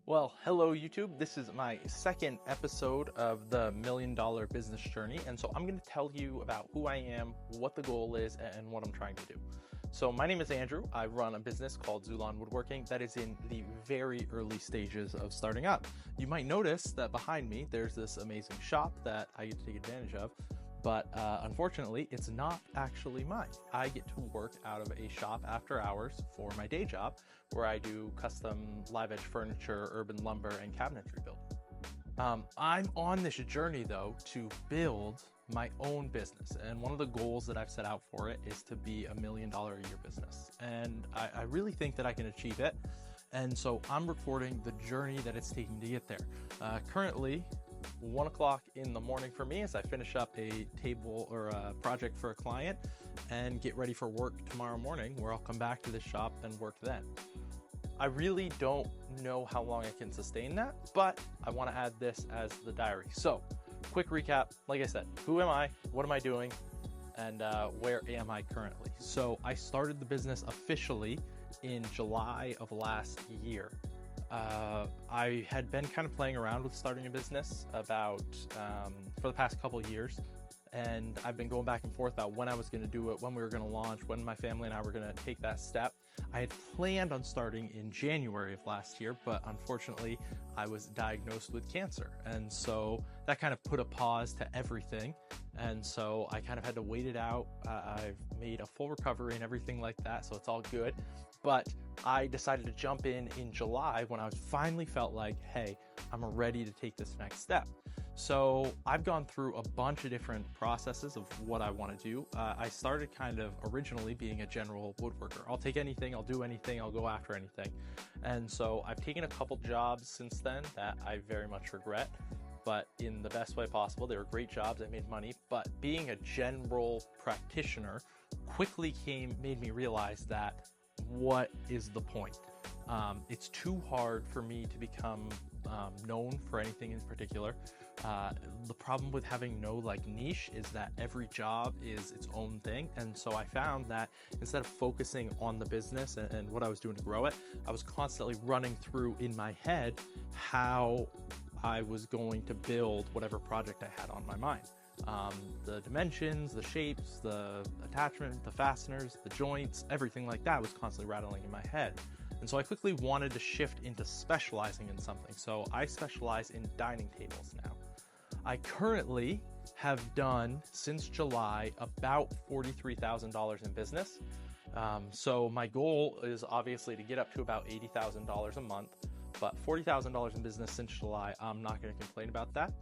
Well, hello YouTube. This is my second episode of the $1 Million Business Journey. And so I'm going to tell you about who I am, what the goal is, and what I'm trying to do. So my name is Andrew. I run a business called Woodworking that is in the very early stages of starting up. You might notice that behind me, there's this amazing shop that I get to take advantage of. But unfortunately, it's not actually mine. I get to work out of a shop after hours for my day job, where I do custom live edge furniture, urban lumber, and cabinetry building. I'm on this journey though to build my own business, and one of the goals that I've set out for it is to be $1 million a year business, and I really think that I can achieve it. And so I'm recording the journey that it's taking to get there. Currently, 1 o'clock in the morning for me as I finish up a table or a project for a client and get ready for work tomorrow morning, where I'll come back to the shop and work then. I really don't know how long I can sustain that, but I want to add this as the diary. So quick recap, like I said, who am I, what am I doing, and where am I currently? So I started the business officially in July of last year. I had been kind of playing around with starting a business for the past couple of years, and I've been going back and forth about when I was going to do it, when we were going to launch, when my family and I were going to take that step. I had planned on starting in January of last year, but unfortunately I was diagnosed with cancer, and so that kind of put a pause to everything, and so I kind of had to wait it out. I've made a full recovery and everything like that, so it's all good. But I decided to jump in July when I finally felt like, hey, I'm ready to take this next step. So I've gone through a bunch of different processes of what I want to do. I started kind of originally being a general woodworker. I'll take anything, I'll do anything, I'll go after anything. And so I've taken a couple jobs since then that I very much regret, but in the best way possible. They were great jobs, I made money, but being a general practitioner quickly made me realize that what is the point? It's too hard for me to become known for anything in particular. The problem with having no niche is that every job is its own thing. And so I found that instead of focusing on the business and what I was doing to grow it, I was constantly running through in my head how I was going to build whatever project I had on my mind. The dimensions, the shapes, the attachment, the fasteners, the joints, everything like that was constantly rattling in my head. And so I quickly wanted to shift into specializing in something. So I specialize in dining tables now. I currently have done, since July, about $43,000 in business. So my goal is obviously to get up to about $80,000 a month. But $40,000 in business since July, I'm not going to complain about that.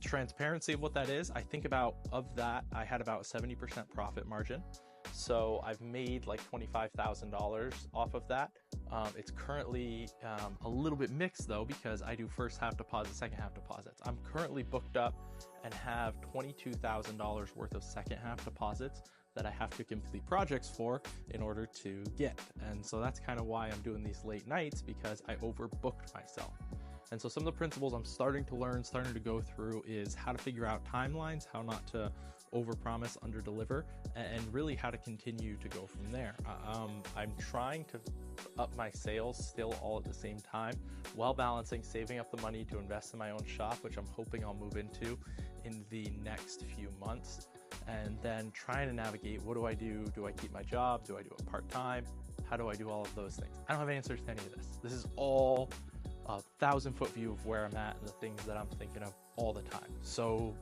Transparency of what that is, I think of that, I had about a 70% profit margin. So I've made like $25,000 off of that. It's currently a little bit mixed though, because I do first half deposits, second half deposits. I'm currently booked up and have $22,000 worth of second half deposits that I have to complete projects for in order to get. And so that's kind of why I'm doing these late nights, because I overbooked myself. And so some of the principles I'm starting to learn, starting to go through, is how to figure out timelines, how not to overpromise, underdeliver, and really how to continue to go from there. I'm trying to up my sales still all at the same time, while balancing saving up the money to invest in my own shop, which I'm hoping I'll move into in the next few months. And then trying to navigate, what do? Do I keep my job? Do I do it part-time? How do I do all of those things? I don't have answers to any of this. This is all a 1,000-foot view of where I'm at and the things that I'm thinking of all the time. So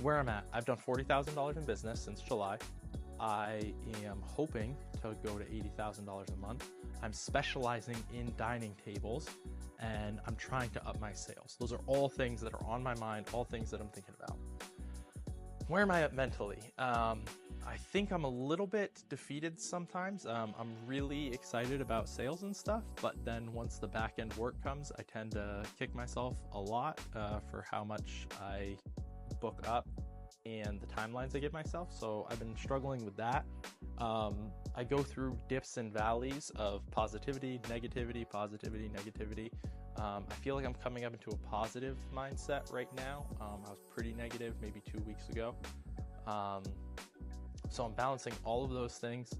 where I'm at, I've done $40,000 in business since July. I am hoping to go to $80,000 a month. I'm specializing in dining tables, and I'm trying to up my sales. Those are all things that are on my mind, all things that I'm thinking about. Where am I at mentally? I think I'm a little bit defeated sometimes. I'm really excited about sales and stuff, but then once the back end work comes, I tend to kick myself a lot for how much I book up and the timelines I give myself. So I've been struggling with that. I go through dips and valleys of positivity, negativity, positivity, negativity. I feel like I'm coming up into a positive mindset right now. I was pretty negative maybe 2 weeks ago. So I'm balancing all of those things.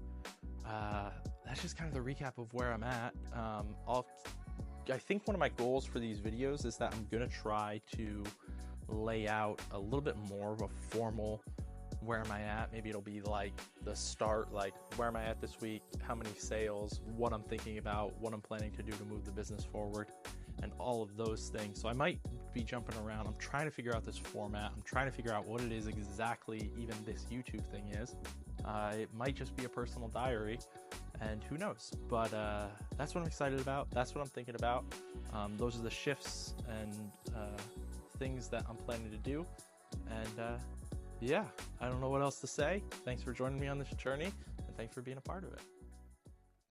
That's just kind of the recap of where I'm at. I'll I think one of my goals for these videos is that I'm gonna try to lay out a little bit more of a formal where am I at. Maybe it'll be like the start, like where am I at this week, how many sales, what I'm thinking about, what I'm planning to do to move the business forward, and all of those things. So I might be jumping around. I'm trying to figure out this format. I'm trying to figure out what it is exactly even this YouTube thing is. It might just be a personal diary, and who knows, but that's what I'm excited about. That's what I'm thinking about. Those are the shifts and things that I'm planning to do. And yeah, I don't know what else to say. Thanks for joining me on this journey, and thanks for being a part of it.